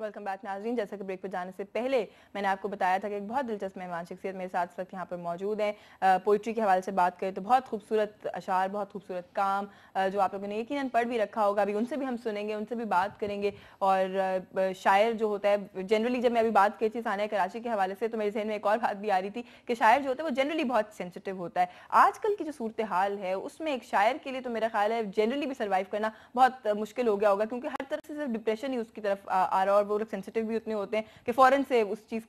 Welcome back नाज़रीन। जैसा कि ब्रेक पर जाने से पहले मैंने आपको बताया था कि एक बहुत दिलचस्प मेहमान शख्सियत मेरे साथ इस वक्त यहाँ पर मौजूद हैं। पोइट्री के हवाले से बात करें तो बहुत खूबसूरत अशार, बहुत खूबसूरत काम जो आप लोगों ने यकीनन पढ़ भी रखा होगा, अभी उनसे भी हम सुनेंगे, उनसे भी बात करेंगे। और शायर जो होता है जनरली, जब मैं अभी बात की थी सानिया कराची के हवाले से, तो मेरे जहन में एक और बात भी आ रही थी कि शायर जो होता है वो जनरली बहुत सेंसिटिव होता है। आजकल की जो सूरत हाल है उसमें एक शायर के लिए तो मेरा ख्याल है जनरली भी सर्वाइव करना बहुत मुश्किल हो गया होगा, क्योंकि हर तरफ से सिर्फ डिप्रेशन ही उसकी तरफ आ रहा है और वो लोग सेंसिटिव भी उतने होते हैं कि फौरन से उस चीज़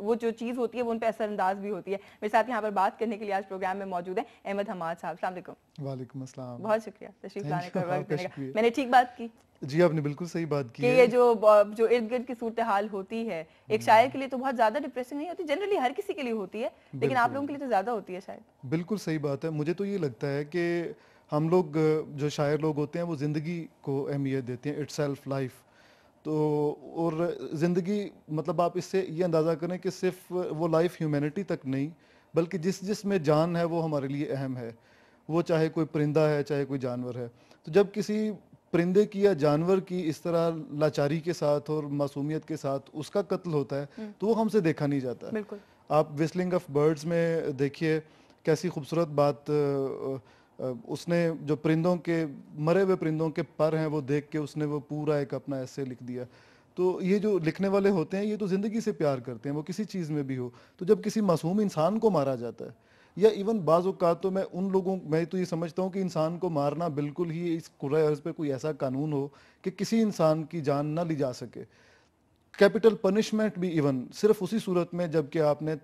वो जो चीज़ होती है वो उन पर असरअंदाज भी होती है। मेरे साथ यहाँ पर बात करने के लिए आज प्रोग्राम में मौजूद हैं अहमद हमाद साहब। अस्सलाम वालेकुम। वालेकुम अस्सलाम। बहुत शुक्रिया तशरीफ लाने का, वक्त देने का। शुक्रिया। मैंने ठीक बात की जी, आपने बिल्कुल सही बात की कि है ये जो इर्द गिर्द की सूरत हाल होती है एक शायर के लिए तो बहुत ज़्यादा डिप्रेसिंग नहीं होती, जनरली हर किसी के लिए होती है, लेकिन आप लोगों के लिए तो ज़्यादा होती है शायद। बिल्कुल सही बात है। मुझे तो ये लगता है कि हम लोग जो शायर लोग होते हैं वो ज़िंदगी को अहमियत देते हैं, इटसेल्फ लाइफ। तो और ज़िंदगी मतलब आप इससे ये अंदाज़ा करें कि सिर्फ वो लाइफ ह्यूमैनिटी तक नहीं, बल्कि जिस में जान है वो हमारे लिए अहम है। वो चाहे कोई परिंदा है, चाहे कोई जानवर है। तो जब किसी परिंदे की या जानवर की इस तरह लाचारी के साथ और मासूमियत के साथ उसका कत्ल होता है तो वो हमसे देखा नहीं जाता। बिल्कुल। आप विस्लिंग ऑफ बर्ड्स में देखिए कैसी खूबसूरत बात उसने जो परिंदों के मरे हुए परिंदों के पर हैं वो देख के उसने वो पूरा एक अपना ऐसे लिख दिया। तो ये जो लिखने वाले होते हैं ये तो ज़िंदगी से प्यार करते हैं, वो किसी चीज़ में भी हो। तो जब किसी मासूम इंसान को मारा जाता है या इवन बाज़ औक़ात तो मैं तो ये समझता हूँ कि इंसान को मारना बिल्कुल ही इस कुर्रे अर्ज़ पे कोई ऐसा कानून हो कि किसी इंसान की जान ना ली जा सके। कैपिटल पनिशमेंट भी इवन सिर्फ उसी सूरत में जबकि आपने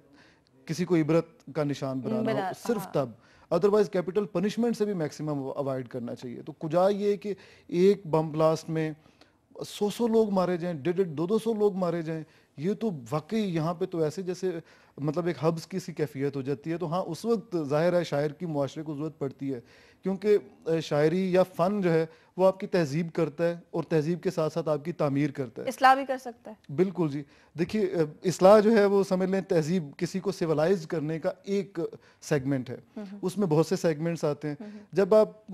किसी को इबरत का निशान बनाना हो, सिर्फ तब। अदरवाइज कैपिटल पनिशमेंट से भी मैक्सिमम अवॉइड करना चाहिए। तो कुजा ये कि एक बम ब्लास्ट में 100 लोग मारे जाएं, 150-200 लोग मारे जाएं, ये तो वाकई यहाँ पे तो ऐसे जैसे मतलब एक हब्स की सी कैफियत हो जाती है। तो हाँ, उस वक्त ज़ाहिर है शायर की मुआशरे को ज़रूरत पड़ती है, क्योंकि शायरी या फ़न जो है वो आपकी तहजीब करता है और तहजीब के साथ साथ आपकी तामीर करता है, इस्लाह भी कर सकता है। बिल्कुल जी। देखिए इस्लाह जो है वो समझ लें तहजीब किसी को सिविलाइज करने का एक सेगमेंट है, उसमें बहुत से सेगमेंट्स आते हैं। जब आप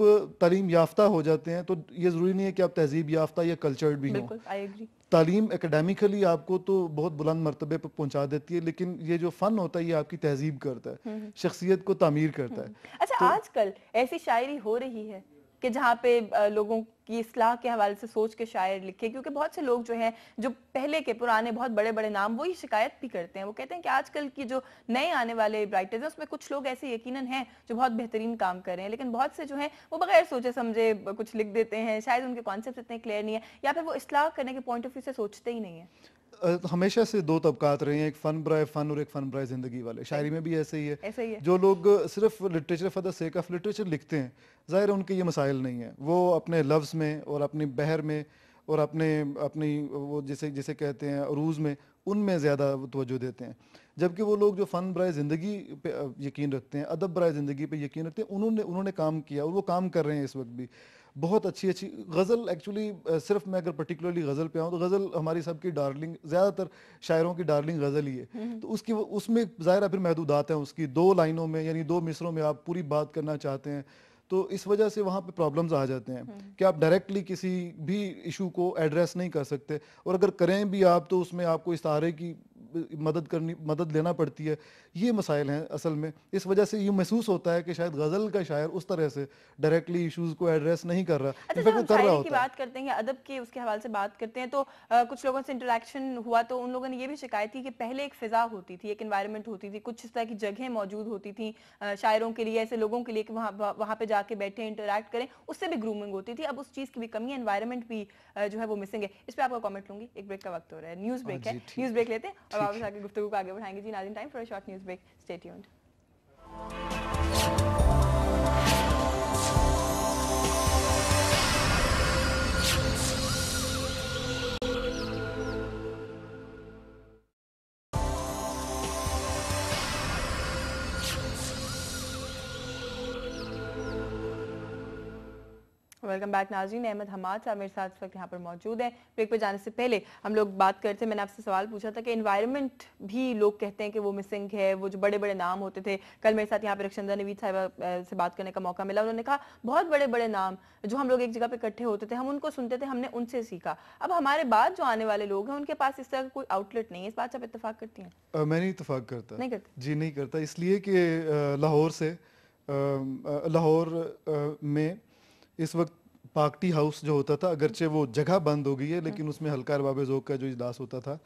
तालीम याफ्ता हो जाते हैं तो ये ज़रूरी नहीं है कि आप तहजीब याफ्ता या कल्चर्ड भी हों। तालीम एकेडमिकली आपको तो बहुत बुलंद मर्तबे पर पहुंचा देती है, लेकिन ये जो फ़न होता है ये आपकी तहजीब करता है, शख्सियत को तामीर करता है। अच्छा, आजकल ऐसी शायरी हो रही है कि जहाँ पे लोगों की इस्लाह के हवाले से सोच के शायर लिखे, क्योंकि बहुत से लोग जो हैं जो पहले के पुराने बहुत बड़े बड़े नाम वो ये शिकायत भी करते हैं, वो कहते हैं कि आजकल की जो नए आने वाले राइटर्स हैं उसमें कुछ लोग ऐसे यकीनन हैं जो बहुत बेहतरीन काम कर रहे हैं, लेकिन बहुत से जो हैं वो बगैर सोचे समझे कुछ लिख देते हैं, शायद उनके कॉन्सेप्ट इतने क्लियर नहीं है या फिर वो इस्लाह करने के पॉइंट ऑफ व्यू से सोचते ही नहीं है। हमेशा से दो तबकात रहे हैं, एक फ़न बराए फ़न और एक फ़न बराए ज़िंदगी वाले। शायरी में भी ऐसे ही है, जो लोग सिर्फ literature for the sake of literature लिखते हैं, ज़ाहिर उनके ये मसाइल नहीं है। वो अपने लफ्ज़ में और अपनी बहर में और अपनी वो जिसे कहते हैं अरूज़ में, उनमें ज़्यादा तवज्जो देते हैं। जबकि वो लोग जो फ़न बराए ज़िंदगी पे यकीन रखते हैं, अदब बराए ज़िंदगी पे यकीन रखते हैं, उन्होंने काम किया और वो काम कर रहे हैं इस वक्त भी। बहुत अच्छी गज़ल एक्चुअली सिर्फ मैं अगर पर्टिकुलरली गज़ल पे आऊँ तो गज़ल हमारी सबकी डार्लिंग, ज़्यादातर शायरों की डार्लिंग गज़ल ही है। तो उसमें ज़ाहिर फिर महदूदात हैं उसकी, 2 लाइनों में यानी 2 मिसरों में आप पूरी बात करना चाहते हैं, तो इस वजह से वहाँ पे प्रॉब्लम्स आ जाते हैं कि आप डायरेक्टली किसी भी इशू को एड्रेस नहीं कर सकते, और अगर करें भी आप तो उसमें आपको इस्तारे की मदद लेना पड़ती है। ये मसाइल हैं असल में। इस वजह से ये महसूस होता है कि शायद गज़ल का शायर उस तरह से डायरेक्टली इश्यूज को एड्रेस नहीं कर रहा। अच्छा, जब हम शायरी की बात करते हैं या अदब की उसके हवाले से बात करते हैं तो कुछ लोगों से इंटरेक्शन हुआ तो उन लोगों ने ये भी शिकायत की कि पहले एक फ़िज़ा होती थी, एक एनवायरनमेंट होती थी, कुछ इस तरह की जगहें मौजूद होती थी शायरों के लिए, ऐसे लोगों के लिए कि वहाँ पे जाके बैठे इंटरेक्ट करें, उससे भी ग्रूमिंग होती थी। अब उस चीज़ की भी कमी है, एनवायरनमेंट भी जो है वो मिसिंग है। इस पर आपका कमेंट लूंगी। एक ब्रेक का वक्त हो रहा है, न्यूज़ ब्रेक है, न्यूज़ ब्रेक लेते हैं और वापस आके गुफ्तगू को आगे बढ़ाएंगे। जी नाज़रीन, time for a short news break, stay tuned. Welcome back नाज़रीन। अहमद हमाद साहब मेरे साथ इस वक्त यहाँ पर मौजूद हैं। ब्रेक पे जाने से पहले हम लोग बात करते हैं, मैंने आपसे सवाल पूछा था कि एनवायरनमेंट भी लोग कहते हैं कि वो मिसिंग है, वो जो बड़े बड़े नाम होते थे। कल मेरे साथ यहाँ पे रक्षंदा नवीद साहिबा से बात करने का मौका मिला, उन्होंने कहा बहुत बड़े बड़े नाम जो हम लोग एक जगह पे इकट्ठे होते थे, हम उनको सुनते थे, हमने उनसे सीखा। अब हमारे बाद जो आने वाले लोग हैं उनके पास इस तरह का कोई आउटलेट नहीं है। इस बात से आप इत्तेफाक करती हैं? मैं नहीं इत्तेफाक करता। नहीं करते? जी नहीं करता, इसलिए कि लाहौर में इस वक्त पार्टी हाउस जो होता था, अगरचे वो जगह बंद हो गई है, लेकिन उसमें हल्का अरबाब ज़ौक़ का जो इजलास होता था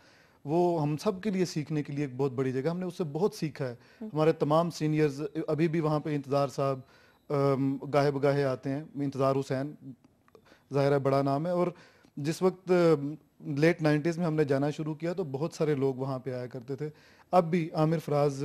वो हम सब के लिए सीखने के लिए एक बहुत बड़ी जगह। हमने उससे बहुत सीखा है। हमारे तमाम सीनियर्स अभी भी वहाँ पे इंतज़ार साहब गाहे बगाहे आते हैं, इंतज़ार हुसैन ज़ाहिर है बड़ा नाम है। और जिस वक्त लेट 90s में हमने जाना शुरू किया तो बहुत सारे लोग वहाँ पे आया करते थे। अब भी आमिर फराज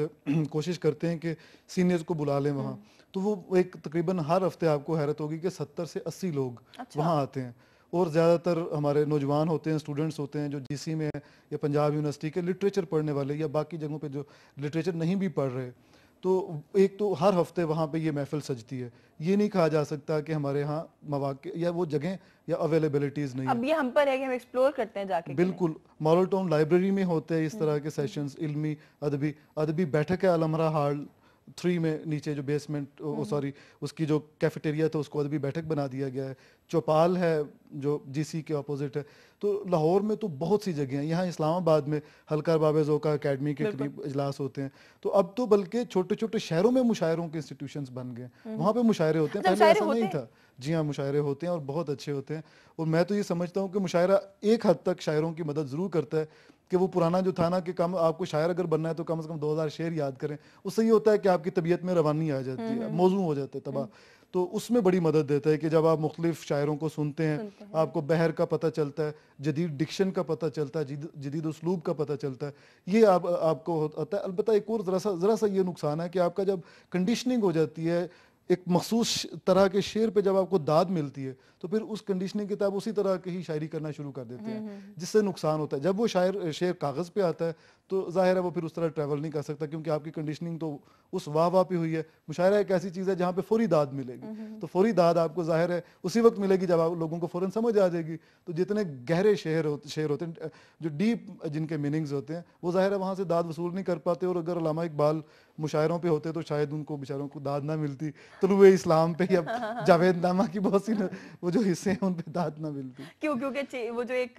कोशिश करते हैं कि सीनियर्स को बुला लें वहाँ, तो वो एक तकरीबन हर हफ्ते आपको हैरत होगी कि 70 से 80 लोग वहाँ आते हैं। और ज़्यादातर हमारे नौजवान होते हैं, स्टूडेंट्स होते हैं जो जीसी में है या पंजाब यूनिवर्सिटी के लिटरेचर पढ़ने वाले या बाकी जगहों पे जो लिटरेचर नहीं भी पढ़ रहे। तो एक तो हर हफ्ते वहाँ पे ये महफिल सजती है। ये नहीं कहा जा सकता कि हमारे यहाँ मौके या वो जगह या अवेलेबिलिटीज़ नहीं है। अब ये हम पर है कि हम एक्सप्लोर करते हैं जाके। बिल्कुल, मॉडल टाउन लाइब्रेरी में होते हैं इस तरह के सेशंस, इल्मी अदबी अदबी बैठक है अलमरा हॉल 3 में, नीचे जो बेसमेंट सॉरी उसकी जो कैफेटेरिया था उसको अदबी बैठक बना दिया गया है। चौपाल है जो जीसी के अपोजिट है। तो लाहौर में तो बहुत सी जगह हैं। यहाँ इस्लामाबाद में हल्का अरबाब ज़ौक़ अकेडमी के करीब इजलास होते हैं। तो अब तो बल्कि छोटे छोटे शहरों में मुशायरों के इंस्टीट्यूशंस बन गए, वहाँ पे मुशायरे होते हैं। पहले ऐसा नहीं था। जी हाँ, मुशायरे होते हैं और बहुत अच्छे होते हैं। और मैं तो ये समझता हूँ कि मुशायरा एक हद तक शायरों की मदद ज़रूर करता है कि वो पुराना जो था ना कि कम आपको शायर अगर बनना है तो कम से कम 2000 शेर याद करें, उससे ये होता है कि आपकी तबीयत में रवानी आ जाती है, मौजू हो जाते हैं तबाह। तो उसमें बड़ी मदद देता है कि जब आप मुख्तलिफ शायरों को सुनते हैं, आपको बहर का पता चलता है, जदीद डिक्शन का पता चलता है, जदीद उसलूब का पता चलता है। ये आपको होता है। अलबत्ता एक और ज़रा सा ये नुकसान है कि आपका जब कंडीशनिंग हो जाती है एक मखसूस तरह के शेर पे, जब आपको दाद मिलती है तो फिर उस कंडीशनिंग के तहत उसी तरह की ही शायरी करना शुरू कर देते हैं, जिससे नुकसान होता है। जब वो शेर कागज़ पे आता है तो जाहिर है वो फिर उस तरह ट्रैवल नहीं कर सकता, क्योंकि आपकी कंडीशनिंग तो उस वाह पे हुई है। मुशायरा एक ऐसी चीज़ है जहाँ पे फौरी दाद मिलेगी, तो फौरी दाद आपको जाहिर है उसी वक्त मिलेगी जब आप लोगों को फ़ौरन समझ आ जाएगी। तो जितने गहरे शेर होते हैं, जो डीप जिनके मीनिंग्स होते हैं, वो जाहिर है वहाँ से दाद वसूल नहीं कर पाते। और अगर अल्लामा इकबाल मुशायरों पे होते तो शायद उनको बेचारों को दाद ना मिलती, तुलुए इस्लाम पे या जावेद नामा की बहुत सी वो जो हिस्से हैं उन पे दाद ना मिलती। क्योंकि वो जो एक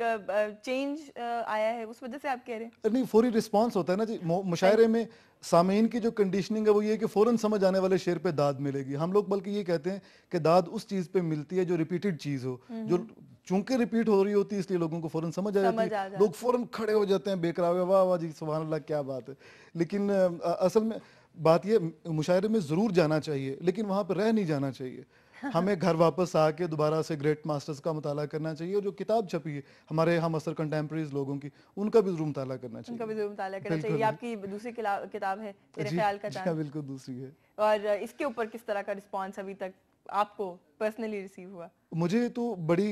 चेंज आया है उस वजह से आप कह रहे हैं? नहीं, फौरी रिस्पांस होता है ना जी। मुशायरे में सामीन की जो कंडीशनिंग है वो ये है कि फ़ौरन समझ आने वाले शेर पे दाद मिलेगी। हम लोग बल्कि ये कहते हैं कि दाद उस चीज़ पे मिलती है जो रिपीटेड चीज़ हो, जो चूंकि रिपीट हो रही होती है इसलिए लोगों को फ़ौरन समझ आ जाती है। लोग फ़ौरन खड़े हो जाते हैं बेकरार, वाह वाह जी सुभान अल्लाह क्या बात है। लेकिन असल में बात ये, मुशायरे में ज़रूर जाना चाहिए लेकिन वहाँ पर रह नहीं जाना चाहिए। हमें घर वापस आके दोबारा से ग्रेट मास्टर्स का मुताला करना चाहिए। और जो किताब छपी है हमारे हम असर कंटेम्प्रेरीज लोगों की, उनका भी जरूर मुताला करना चाहिए। उनका भी जरूर मुताला करना चाहिए। आपकी दूसरी किताब है तेरे ख्याल का चांद। बिल्कुल दूसरी है। और इसके ऊपर किस तरह का रिस्पांस अभी तक आपको पर्सनली रिसीव हुआ? मुझे तो बड़ी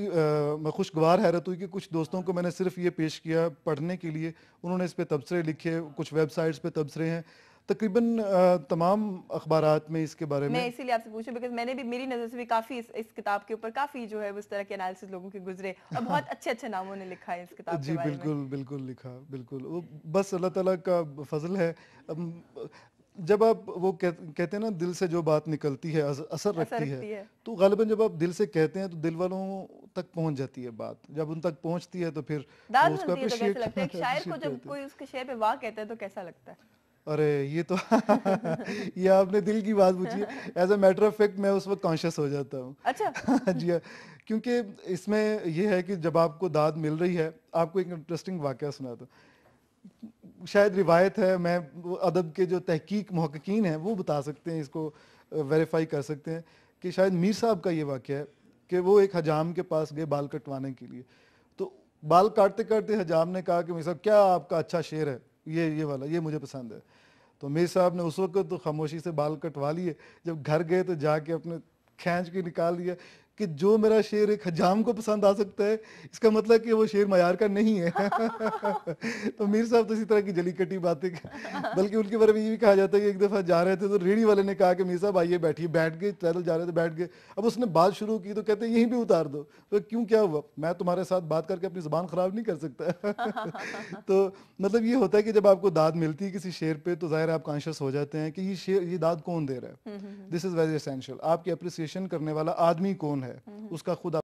खुशगवार हैरत हुई कि कुछ दोस्तों को मैंने सिर्फ ये पेश किया पढ़ने के लिए, उन्होंने इस पे तबसरे लिखे, कुछ वेबसाइट्स पे तबसरे हैं, तकरीबन तमाम अखबारात में इसके बारे में। मैं इसीलिए आपसे पूछूं बिकॉज मैंने भी, मेरी नज़र से भी काफ़ी इस किताब के ऊपर काफ़ी जो है उस तरह के एनालिसिस लोगों के गुजरे और बहुत अच्छे अच्छे नामों ने लिखा है इस किताब जी के बारे बिल्कुल में। बिल्कुल लिखा, बिल्कुल वो बस अल्लाह ताला का फजल है। जब आप वो कहते हैं ना दिल से जो बात निकलती है असर रखती है, तो गालिबन जब आप दिल से कहते हैं तो दिल वालों तक पहुंच जाती है बात। जब उन तक पहुंचती है तो फिर दाद उसको मिलती है। तो कैसा लगता है एक शायर को जब अप्रिशिएट। कोई उसके शेर पे वाह कहता है तो कैसा लगता है? अरे ये तो ये आपने दिल की बात पूछी है। As a matter of fact मैं उस वक्त कॉन्शियस हो जाता हूँ। अच्छा। जी हाँ, क्योंकि इसमें ये है कि जब आपको दाद मिल रही है, आपको एक इंटरेस्टिंग वाकया सुनाता हूँ। शायद रिवायत है, मैं अदब के जो तहकीक मुहक्किकीन हैं वो बता सकते हैं, इसको वेरीफाई कर सकते हैं कि शायद मीर साहब का ये वाकया है कि वो एक हजाम के पास गए बाल कटवाने के लिए। तो बाल काटते काटते हजाम ने कहा कि मीर साहब क्या आपका अच्छा शेर है, ये वाला, ये मुझे पसंद है। तो मीर साहब ने उस वक्त तो खामोशी से बाल कटवा लिए। जब घर गए तो जाके अपने खींच के निकाल लिया کہ جو میرا شعر ایک حجام کو پسند آ سکتا ہے اس کا مطلب کہ وہ شعر معیار کا نہیں ہے. تو میر صاحب تو اسی طرح کی جلی کٹی باتیں, بلکہ ان کے بارے میں یہ بھی کہا جاتا ہے کہ ایک دفعہ جا رہے تھے تو ریڑھی والے نے کہا کہ میر صاحب آئیے بیٹھیے, بیٹھ گئے, پیدل جا رہے تھے بیٹھ گئے. اب اس نے بات شروع کی تو کہتے ہیں یہیں بھی اتار دو. تو کیوں, کیا ہوا, میں تمہارے ساتھ بات کر کے اپنی زبان خراب نہیں کر سکتا. تو مطلب یہ ہوتا ہے کہ جب آپ کو داد ملتی ہے کسی شعر پہ تو ظاہر آپ کانشیس ہو جاتے ہیں کہ یہ شعر, یہ داد کون دے رہا ہے. دس از ویری اسینشیل. آپ کی اپریسیشن کرنے والا آدمی کون ہے, اس کا خود